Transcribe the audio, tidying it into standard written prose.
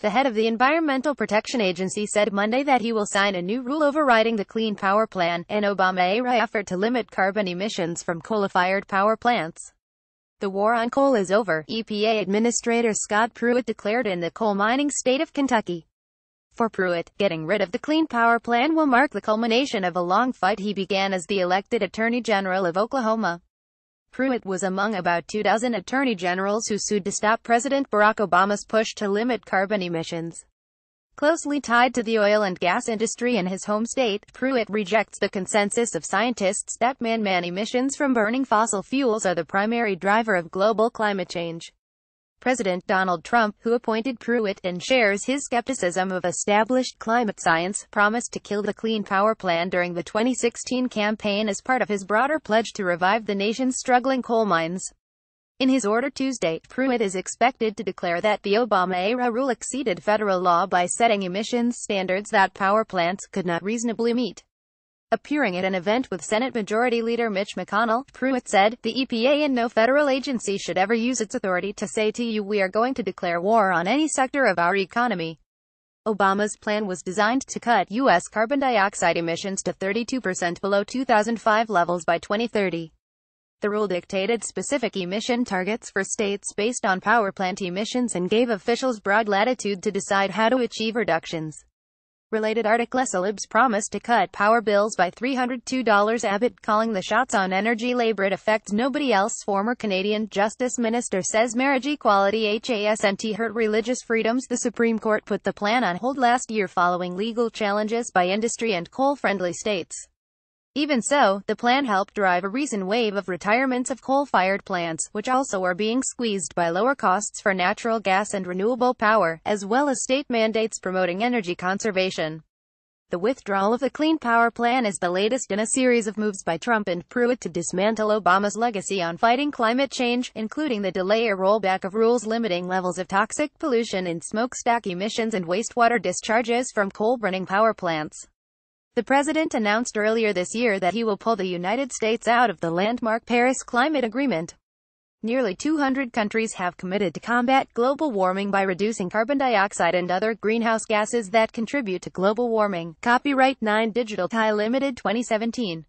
The head of the Environmental Protection Agency said Monday that he will sign a new rule overriding the Clean Power Plan, an Obama-era effort to limit carbon emissions from coal-fired power plants. The war on coal is over, EPA Administrator Scott Pruitt declared in the coal mining state of Kentucky. For Pruitt, getting rid of the Clean Power Plan will mark the culmination of a long fight he began as the elected Attorney General of Oklahoma. Pruitt was among about 24 attorney generals who sued to stop President Barack Obama's push to limit carbon emissions. Closely tied to the oil and gas industry in his home state, Pruitt rejects the consensus of scientists that man-made emissions from burning fossil fuels are the primary driver of global climate change. President Donald Trump, who appointed Pruitt and shares his skepticism of established climate science, promised to kill the Clean Power Plan during the 2016 campaign as part of his broader pledge to revive the nation's struggling coal mines. In his order Tuesday, Pruitt is expected to declare that the Obama-era rule exceeded federal law by setting emissions standards that power plants could not reasonably meet. Appearing at an event with Senate Majority Leader Mitch McConnell, Pruitt said, "The EPA and no federal agency should ever use its authority to say to you we are going to declare war on any sector of our economy." Obama's plan was designed to cut U.S. carbon dioxide emissions to 32% below 2005 levels by 2030. The rule dictated specific emission targets for states based on power plant emissions and gave officials broad latitude to decide how to achieve reductions. Related article: Libs promise to cut power bills by $302. Abbott calling the shots on energy labor. It affects nobody else. Former Canadian Justice Minister says marriage equality hasn't hurt religious freedoms. The Supreme Court put the plan on hold last year following legal challenges by industry and coal-friendly states. Even so, the plan helped drive a recent wave of retirements of coal-fired plants, which also are being squeezed by lower costs for natural gas and renewable power, as well as state mandates promoting energy conservation. The withdrawal of the Clean Power Plan is the latest in a series of moves by Trump and Pruitt to dismantle Obama's legacy on fighting climate change, including the delay or rollback of rules limiting levels of toxic pollution in smokestack emissions and wastewater discharges from coal-burning power plants. The president announced earlier this year that he will pull the United States out of the landmark Paris Climate Agreement. Nearly 200 countries have committed to combat global warming by reducing carbon dioxide and other greenhouse gases that contribute to global warming. Copyright 9 Digital Thai Limited 2017.